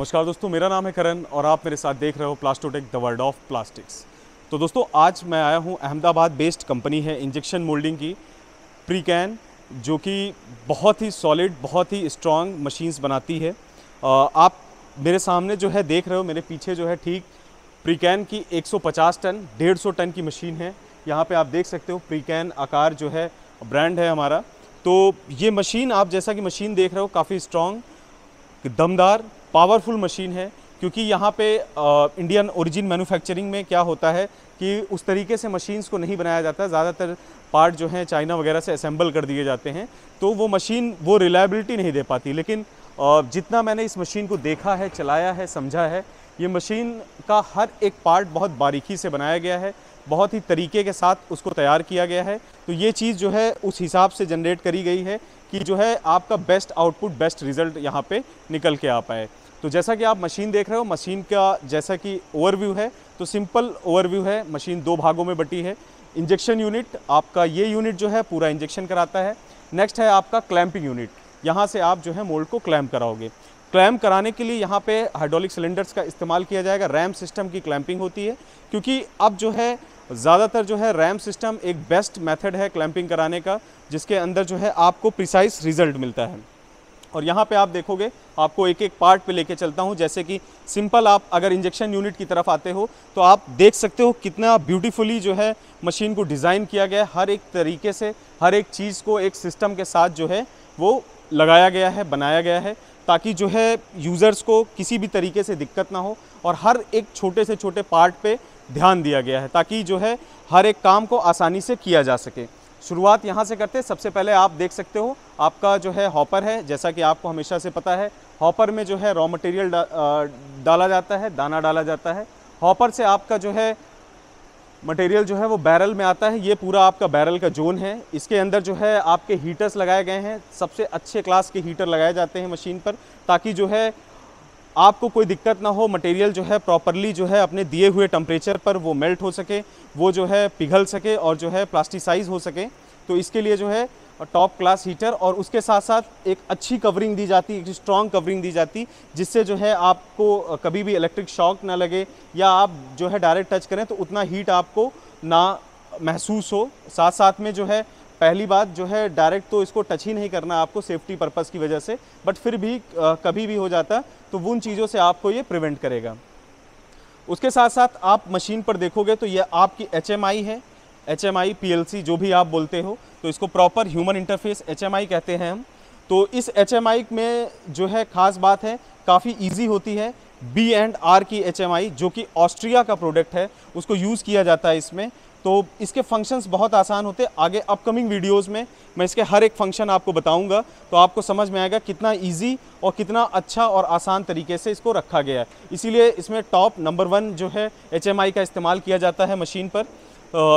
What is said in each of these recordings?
नमस्कार दोस्तों, मेरा नाम है करण और आप मेरे साथ देख रहे हो प्लास्टोटेक द वर्ल्ड ऑफ प्लास्टिक्स। तो दोस्तों आज मैं आया हूँ, अहमदाबाद बेस्ड कंपनी है इंजेक्शन मोल्डिंग की प्रीकैन, जो कि बहुत ही सॉलिड, बहुत ही स्ट्रॉन्ग मशीन्स बनाती है। आप मेरे सामने जो है देख रहे हो, मेरे पीछे जो है ठीक प्रीकैन की 150 टन 150 टन की मशीन है। यहाँ पे आप देख सकते हो प्रीकैन आकार जो है ब्रांड है हमारा। तो ये मशीन, आप जैसा कि मशीन देख रहे हो, काफ़ी स्ट्रॉन्ग, दमदार, पावरफुल मशीन है। क्योंकि यहाँ पे इंडियन ओरिजिन मैन्युफैक्चरिंग में क्या होता है कि उस तरीके से मशीन्स को नहीं बनाया जाता। ज़्यादातर पार्ट जो हैं चाइना वगैरह से असेंबल कर दिए जाते हैं, तो वो मशीन वो रिलायबिलिटी नहीं दे पाती। लेकिन जितना मैंने इस मशीन को देखा है, चलाया है, समझा है, ये मशीन का हर एक पार्ट बहुत बारीकी से बनाया गया है, बहुत ही तरीके के साथ उसको तैयार किया गया है। तो ये चीज़ जो है उस हिसाब से जनरेट करी गई है कि जो है आपका बेस्ट आउटपुट, बेस्ट रिज़ल्ट यहाँ पे निकल के आ पाए। तो जैसा कि आप मशीन देख रहे हो, मशीन का जैसा कि ओवरव्यू है, तो सिंपल ओवरव्यू है। मशीन दो भागों में बटी है। इंजेक्शन यूनिट, आपका ये यूनिट जो है पूरा इंजेक्शन कराता है। नेक्स्ट है आपका क्लैंपिंग यूनिट, यहाँ से आप जो है मोल्ड को क्लैम्प कराओगे। क्लैम्प कराने के लिए यहाँ पे हाइड्रोलिक सिलेंडर्स का इस्तेमाल किया जाएगा। रैम सिस्टम की क्लैंपिंग होती है, क्योंकि अब जो है ज़्यादातर जो है रैम सिस्टम एक बेस्ट मेथड है क्लैंपिंग कराने का, जिसके अंदर जो है आपको प्रिसाइज रिजल्ट मिलता है। और यहाँ पे आप देखोगे, आपको एक एक पार्ट पे लेके चलता हूँ। जैसे कि सिंपल, आप अगर इंजेक्शन यूनिट की तरफ आते हो तो आप देख सकते हो कितना ब्यूटीफुली जो है मशीन को डिज़ाइन किया गया है। हर एक तरीके से हर एक चीज़ को एक सिस्टम के साथ जो है वो लगाया गया है, बनाया गया है, ताकि जो है यूज़र्स को किसी भी तरीके से दिक्कत ना हो। और हर एक छोटे से छोटे पार्ट पे ध्यान दिया गया है, ताकि जो है हर एक काम को आसानी से किया जा सके। शुरुआत यहाँ से करते हैं। सबसे पहले आप देख सकते हो आपका जो है हॉपर है। जैसा कि आपको हमेशा से पता है, हॉपर में जो है रॉ मटेरियल डाला जाता है, दाना डाला जाता है। हॉपर से आपका जो है मटेरियल जो है वो बैरल में आता है। ये पूरा आपका बैरल का जोन है। इसके अंदर जो है आपके हीटर्स लगाए गए हैं। सबसे अच्छे क्लास के हीटर लगाए जाते हैं मशीन पर, ताकि जो है आपको कोई दिक्कत ना हो। मटेरियल जो है प्रॉपरली जो है अपने दिए हुए टेम्परेचर पर वो मेल्ट हो सके, वो जो है पिघल सके और जो है प्लास्टिसाइज हो सके। तो इसके लिए जो है टॉप क्लास हीटर, और उसके साथ साथ एक अच्छी कवरिंग दी जाती, एक स्ट्रॉन्ग कवरिंग दी जाती, जिससे जो है आपको कभी भी इलेक्ट्रिक शॉक ना लगे, या आप जो है डायरेक्ट टच करें तो उतना हीट आपको ना महसूस हो। साथ साथ में जो है पहली बात जो है डायरेक्ट तो इसको टच ही नहीं करना आपको, सेफ्टी पर्पज़ की वजह से, बट फिर भी कभी भी हो जाता तो उन चीज़ों से आपको ये प्रिवेंट करेगा। उसके साथ साथ आप मशीन पर देखोगे तो ये आपकी HMI है, HMI PLC जो भी आप बोलते हो, तो इसको प्रॉपर ह्यूमन इंटरफेस HMI कहते हैं हम। तो इस HMI में जो है ख़ास बात है, काफ़ी ईजी होती है। B&R की HMI, जो कि ऑस्ट्रिया का प्रोडक्ट है, उसको यूज़ किया जाता है इसमें। तो इसके फंक्शंस बहुत आसान होते हैं। आगे अपकमिंग वीडियोस में मैं इसके हर एक फंक्शन आपको बताऊंगा, तो आपको समझ में आएगा कितना इजी और कितना अच्छा और आसान तरीके से इसको रखा गया है। इसीलिए इसमें टॉप नंबर 1 जो है HMI का इस्तेमाल किया जाता है मशीन पर,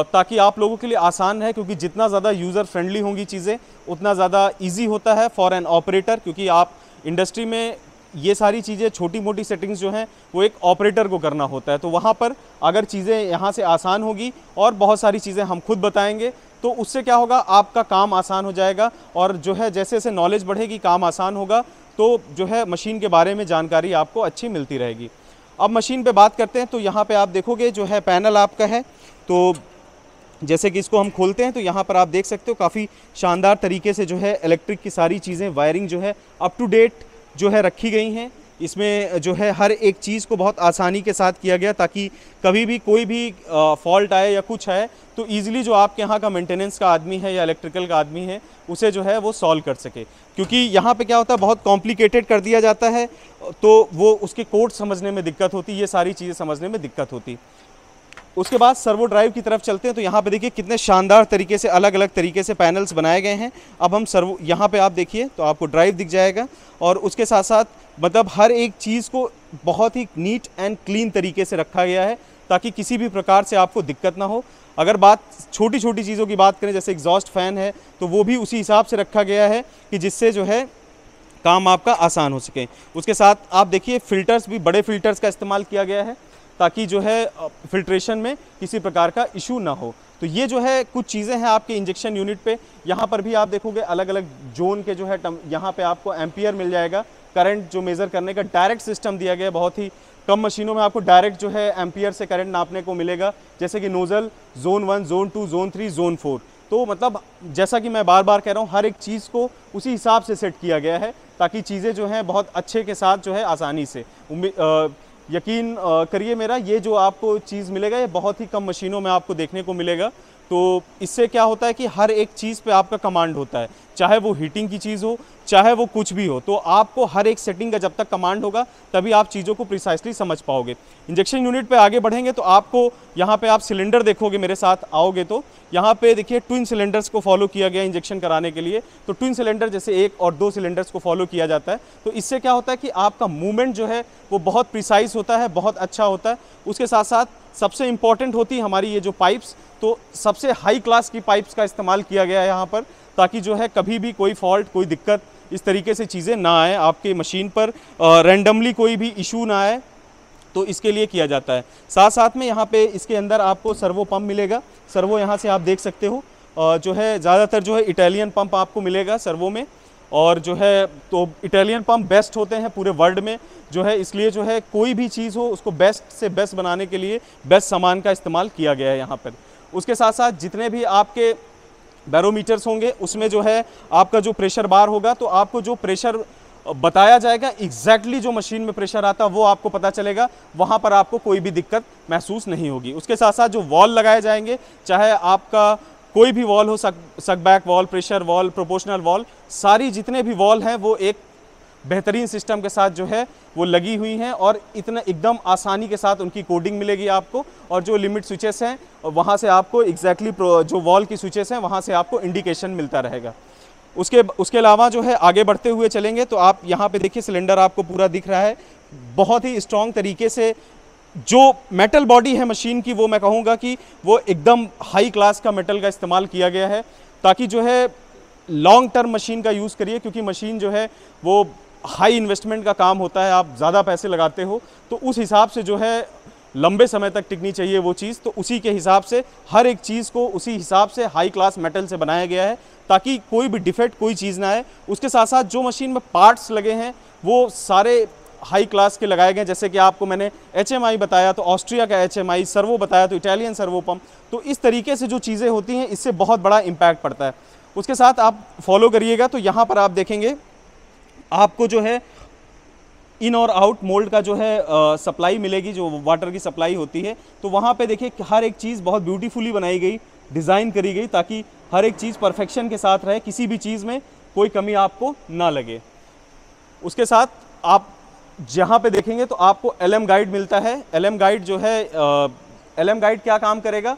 ताकि आप लोगों के लिए आसान है। क्योंकि जितना ज़्यादा यूज़र फ्रेंडली होंगी चीज़ें, उतना ज़्यादा ईजी होता है फॉर एन ऑपरेटर। क्योंकि आप इंडस्ट्री में ये सारी चीज़ें, छोटी मोटी सेटिंग्स जो हैं, वो एक ऑपरेटर को करना होता है। तो वहाँ पर अगर चीज़ें यहाँ से आसान होगी और बहुत सारी चीज़ें हम खुद बताएंगे, तो उससे क्या होगा, आपका काम आसान हो जाएगा। और जो है जैसे जैसे नॉलेज बढ़ेगी, काम आसान होगा, तो जो है मशीन के बारे में जानकारी आपको अच्छी मिलती रहेगी। अब मशीन पे बात करते हैं। तो यहाँ पे आप देखोगे जो है पैनल आपका है। तो जैसे कि इसको हम खोलते हैं तो यहाँ पर आप देख सकते हो काफ़ी शानदार तरीके से जो है इलेक्ट्रिक की सारी चीज़ें, वायरिंग जो है अप टू डेट जो है रखी गई हैं। इसमें जो है हर एक चीज़ को बहुत आसानी के साथ किया गया, ताकि कभी भी कोई भी फॉल्ट आए या कुछ है तो ईज़िली जो आपके यहाँ का मेंटेनेंस का आदमी है या इलेक्ट्रिकल का आदमी है, उसे जो है वो सॉल्व कर सके। क्योंकि यहाँ पे क्या होता है, बहुत कॉम्प्लिकेटेड कर दिया जाता है, तो वो उसके कोड समझने में दिक्कत होती, ये सारी चीज़ें समझने में दिक्कत होती। उसके बाद सर्वो ड्राइव की तरफ चलते हैं। तो यहाँ पे देखिए कितने शानदार तरीके से अलग अलग तरीके से पैनल्स बनाए गए हैं। अब हम सर्वो, यहाँ पे आप देखिए तो आपको ड्राइव दिख जाएगा, और उसके साथ साथ मतलब हर एक चीज़ को बहुत ही नीट एंड क्लीन तरीके से रखा गया है, ताकि किसी भी प्रकार से आपको दिक्कत ना हो। अगर बात छोटी छोटी चीज़ों की बात करें, जैसे एग्जॉस्ट फ़ैन है, तो वो भी उसी हिसाब से रखा गया है कि जिससे जो है काम आपका आसान हो सके। उसके साथ आप देखिए फ़िल्टर्स भी, बड़े फ़िल्टर्स का इस्तेमाल किया गया है, ताकि जो है फिल्ट्रेशन में किसी प्रकार का इशू ना हो। तो ये जो है कुछ चीज़ें हैं आपके इंजेक्शन यूनिट पे। यहाँ पर भी आप देखोगे अलग अलग जोन के जो है यहाँ पे आपको एम्पियर मिल जाएगा करंट जो मेज़र करने का डायरेक्ट सिस्टम दिया गया है। बहुत ही कम मशीनों में आपको डायरेक्ट जो है एम्पियर से करंट नापने को मिलेगा, जैसे कि nozzle zone 1, zone 2, zone 3, zone 4। तो मतलब जैसा कि मैं बार बार कह रहा हूँ, हर एक चीज़ को उसी हिसाब से सेट किया गया है ताकि चीज़ें जो हैं बहुत अच्छे के साथ जो है आसानी से यकीन करिए मेरा, ये जो आपको चीज़ मिलेगा ये बहुत ही कम मशीनों में आपको देखने को मिलेगा। तो इससे क्या होता है कि हर एक चीज़ पे आपका कमांड होता है, चाहे वो हीटिंग की चीज़ हो, चाहे वो कुछ भी हो, तो आपको हर एक सेटिंग का जब तक कमांड होगा तभी आप चीज़ों को प्रिसाइसली समझ पाओगे। इंजेक्शन यूनिट पे आगे बढ़ेंगे तो आपको यहाँ पे आप सिलेंडर देखोगे, मेरे साथ आओगे तो यहाँ पे देखिए ट्विन सिलेंडर्स को फॉलो किया गया इंजेक्शन कराने के लिए। तो ट्विन सिलेंडर जैसे 1 और 2 सिलेंडर्स को फॉलो किया जाता है, तो इससे क्या होता है कि आपका मूवमेंट जो है वो बहुत प्रिसाइज होता है, बहुत अच्छा होता है। उसके साथ साथ सबसे इम्पॉर्टेंट होती है हमारी ये जो पाइप्स, तो सबसे हाई क्लास की पाइप्स का इस्तेमाल किया गया है यहाँ पर, ताकि जो है कभी भी कोई फॉल्ट, कोई दिक्कत इस तरीके से चीज़ें ना आए आपके मशीन पर, रैंडमली कोई भी इशू ना आए, तो इसके लिए किया जाता है। साथ साथ में यहाँ पे इसके अंदर आपको सर्वो पंप मिलेगा। सर्वो यहाँ से आप देख सकते हो, जो है ज़्यादातर जो है इटालियन पंप आपको मिलेगा सर्वो में, और जो है तो इटालियन पंप बेस्ट होते हैं पूरे वर्ल्ड में जो है, इसलिए जो है कोई भी चीज़ हो उसको बेस्ट से बेस्ट बनाने के लिए बेस्ट सामान का इस्तेमाल किया गया है यहाँ पर। उसके साथ साथ जितने भी आपके बैरोमीटर्स होंगे उसमें जो है आपका जो प्रेशर बार होगा, तो आपको जो प्रेशर बताया जाएगा एग्जैक्टली जो मशीन में प्रेशर आता है वो आपको पता चलेगा, वहाँ पर आपको कोई भी दिक्कत महसूस नहीं होगी। उसके साथ साथ जो वॉल लगाए जाएंगे, चाहे आपका कोई भी वॉल हो, सक back wall, pressure wall, proportional wall, सारी जितने भी वॉल हैं वो एक बेहतरीन सिस्टम के साथ जो है वो लगी हुई हैं, और इतना एकदम आसानी के साथ उनकी कोडिंग मिलेगी आपको। और जो लिमिट स्विचेस हैं वहाँ से आपको एग्जैक्टली जो वॉल की स्विचेस हैं वहाँ से आपको इंडिकेशन मिलता रहेगा। उसके अलावा जो है आगे बढ़ते हुए चलेंगे तो आप यहाँ पे देखिए सिलेंडर आपको पूरा दिख रहा है, बहुत ही स्ट्रॉन्ग तरीके से जो मेटल बॉडी है मशीन की, वो मैं कहूँगा कि वो एकदम हाई क्लास का मेटल का इस्तेमाल किया गया है, ताकि जो है लॉन्ग टर्म मशीन का यूज़ करिए, क्योंकि मशीन जो है वो हाई इन्वेस्टमेंट का काम होता है, आप ज़्यादा पैसे लगाते हो, तो उस हिसाब से जो है लंबे समय तक टिकनी चाहिए वो चीज़, तो उसी के हिसाब से हर एक चीज़ को उसी हिसाब से हाई क्लास मेटल से बनाया गया है ताकि कोई भी डिफेक्ट, कोई चीज़ ना आए। उसके साथ साथ जो मशीन में पार्ट्स लगे हैं वो सारे हाई क्लास के लगाए गए, जैसे कि आपको मैंने HMI बताया तो ऑस्ट्रिया का HMI, सर्वो बताया तो इटालियन सर्वो पंप। तो इस तरीके से जो चीज़ें होती हैं इससे बहुत बड़ा इम्पैक्ट पड़ता है। उसके साथ आप फॉलो करिएगा तो यहाँ पर आप देखेंगे आपको जो है इन और आउट मोल्ड का जो है सप्लाई मिलेगी, जो वाटर की सप्लाई होती है। तो वहाँ पे देखिए हर एक चीज़ बहुत ब्यूटीफुली बनाई गई, डिज़ाइन करी गई, ताकि हर एक चीज़ परफेक्शन के साथ रहे, किसी भी चीज़ में कोई कमी आपको ना लगे। उसके साथ आप जहाँ पे देखेंगे तो आपको LM गाइड मिलता है। LM गाइड जो है LM गाइड क्या काम करेगा,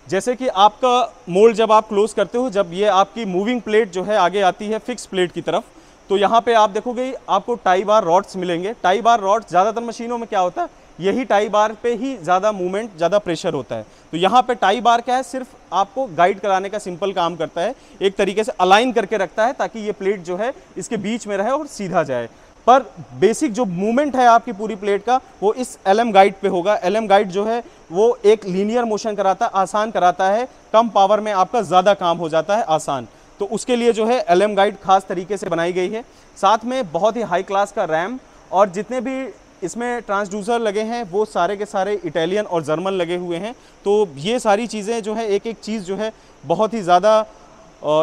जैसे कि आपका मोल्ड जब आप क्लोज करते हो, जब ये आपकी मूविंग प्लेट जो है आगे आती है फिक्स प्लेट की तरफ, तो यहाँ पे आप देखोगे आपको टाई बार रॉड्स मिलेंगे। टाई बार रॉड्स ज़्यादातर मशीनों में क्या होता है, यही टाई बार पे ही ज़्यादा मूवमेंट, ज़्यादा प्रेशर होता है। तो यहाँ पे टाई बार क्या है, सिर्फ आपको गाइड कराने का सिंपल काम करता है, एक तरीके से अलाइन करके रखता है ताकि ये प्लेट जो है इसके बीच में रहे और सीधा जाए। पर बेसिक जो मूवमेंट है आपकी पूरी प्लेट का वो इस LM गाइड पे होगा। LM गाइड जो है वो एक लीनियर मोशन कराता है, आसान कराता है, कम पावर में आपका ज़्यादा काम हो जाता है आसान। तो उसके लिए जो है LM गाइड खास तरीके से बनाई गई है। साथ में बहुत ही हाई क्लास का रैम, और जितने भी इसमें ट्रांसड्यूसर लगे हैं वो सारे के सारे इटालियन और जर्मन लगे हुए हैं। तो ये सारी चीज़ें जो है एक एक चीज़ जो है बहुत ही ज़्यादा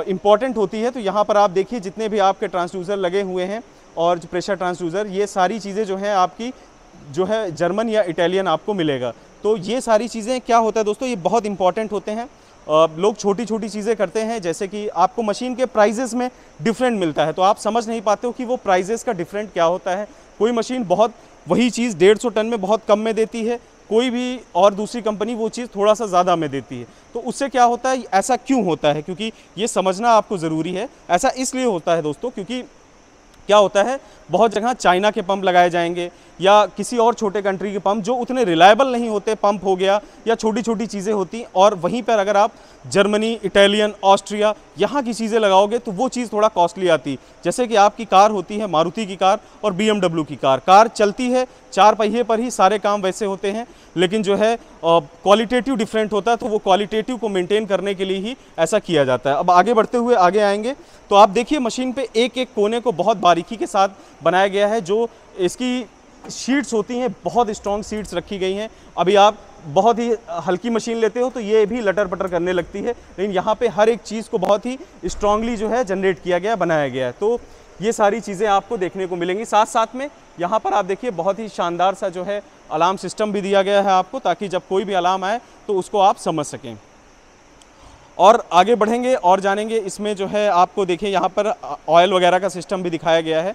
इम्पॉर्टेंट होती है। तो यहाँ पर आप देखिए जितने भी आपके ट्रांसड्यूसर लगे हुए हैं और प्रेशर ट्रांसड्यूसर, ये सारी चीज़ें जो हैं आपकी जो है जर्मन या इटालियन आपको मिलेगा। तो ये सारी चीज़ें क्या होता है दोस्तों, ये बहुत इंपॉर्टेंट होते हैं। लोग छोटी छोटी चीज़ें करते हैं, जैसे कि आपको मशीन के प्राइजेस में डिफरेंट मिलता है, तो आप समझ नहीं पाते हो कि वो प्राइजेस का डिफरेंट क्या होता है। कोई मशीन बहुत वही चीज़ 150 टन में बहुत कम में देती है, कोई भी और दूसरी कंपनी वो चीज़ थोड़ा सा ज़्यादा में देती है। तो उससे क्या होता है, ऐसा क्यों होता है, क्योंकि ये समझना आपको ज़रूरी है। ऐसा इसलिए होता है दोस्तों क्योंकि क्या होता है, बहुत जगह चाइना के पंप लगाए जाएंगे या किसी और छोटे कंट्री के पंप जो उतने रिलायबल नहीं होते, पंप हो गया या छोटी छोटी चीज़ें होती, और वहीं पर अगर आप जर्मनी, इटालियन, ऑस्ट्रिया यहाँ की चीज़ें लगाओगे तो वो चीज़ थोड़ा कॉस्टली आती। जैसे कि आपकी कार होती है मारुति की कार और BMW की कार चलती है 4 पहिए पर ही, सारे काम वैसे होते हैं, लेकिन जो है क्वालिटेटिव डिफरेंट होता है। तो वो क्वालिटेटिव को मेंटेन करने के लिए ही ऐसा किया जाता है। अब आगे बढ़ते हुए आगे आएंगे तो आप देखिए मशीन पे एक एक कोने को बहुत बारीकी के साथ बनाया गया है। जो इसकी शीट्स होती हैं, बहुत स्ट्रॉन्ग शीट्स रखी गई हैं। अभी आप बहुत ही हल्की मशीन लेते हो तो ये भी लटर पटर करने लगती है, लेकिन यहाँ पे हर एक चीज़ को बहुत ही स्ट्रांगली जो है जनरेट किया गया, बनाया गया है। तो ये सारी चीज़ें आपको देखने को मिलेंगी। साथ साथ में यहाँ पर आप देखिए बहुत ही शानदार सा जो है अलार्म सिस्टम भी दिया गया है आपको, ताकि जब कोई भी अलार्म आए तो उसको आप समझ सकें। और आगे बढ़ेंगे और जानेंगे इसमें जो है आपको देखिए यहाँ पर ऑयल वगैरह का सिस्टम भी दिखाया गया है।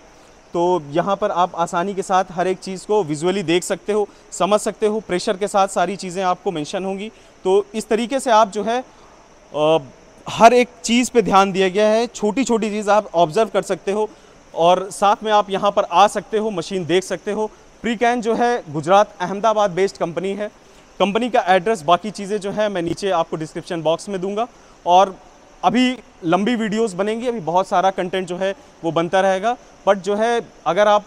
तो यहाँ पर आप आसानी के साथ हर एक चीज़ को विजुअली देख सकते हो, समझ सकते हो। प्रेशर के साथ सारी चीज़ें आपको मेंशन होंगी। तो इस तरीके से आप जो है हर एक चीज़ पे ध्यान दिया गया है। छोटी छोटी चीज़ आप ऑब्ज़र्व कर सकते हो और साथ में आप यहाँ पर आ सकते हो, मशीन देख सकते हो। प्रीकैन जो है गुजरात अहमदाबाद बेस्ड कंपनी है। कंपनी का एड्रेस, बाकी चीज़ें जो है मैं नीचे आपको डिस्क्रिप्शन बॉक्स में दूंगा। और अभी लंबी वीडियोस बनेंगी, अभी बहुत सारा कंटेंट जो है वो बनता रहेगा। बट जो है अगर आप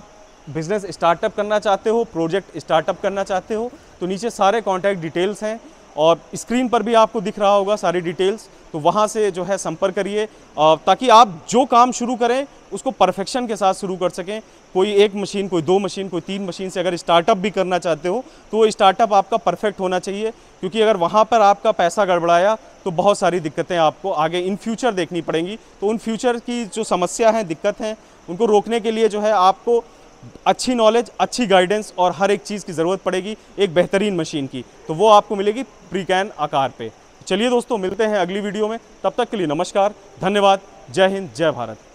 बिज़नेस स्टार्टअप करना चाहते हो, प्रोजेक्ट स्टार्टअप करना चाहते हो, तो नीचे सारे कॉन्टैक्ट डिटेल्स हैं और स्क्रीन पर भी आपको दिख रहा होगा सारी डिटेल्स। तो वहाँ से जो है संपर्क करिए ताकि आप जो काम शुरू करें उसको परफेक्शन के साथ शुरू कर सकें। कोई एक मशीन, कोई 2 मशीन, कोई 3 मशीन से अगर स्टार्टअप भी करना चाहते हो तो वो स्टार्टअप आपका परफेक्ट होना चाहिए, क्योंकि अगर वहाँ पर आपका पैसा गड़बड़ाया तो बहुत सारी दिक्कतें आपको आगे इन फ्यूचर देखनी पड़ेंगी। तो उन फ्यूचर की जो समस्या हैं, दिक्कत हैं, उनको रोकने के लिए जो है आपको अच्छी नॉलेज, अच्छी गाइडेंस और हर एक चीज़ की ज़रूरत पड़ेगी एक बेहतरीन मशीन की। तो वो आपको मिलेगी प्रीकैन आकार पे। चलिए दोस्तों, मिलते हैं अगली वीडियो में। तब तक के लिए नमस्कार, धन्यवाद, जय हिंद, जय भारत।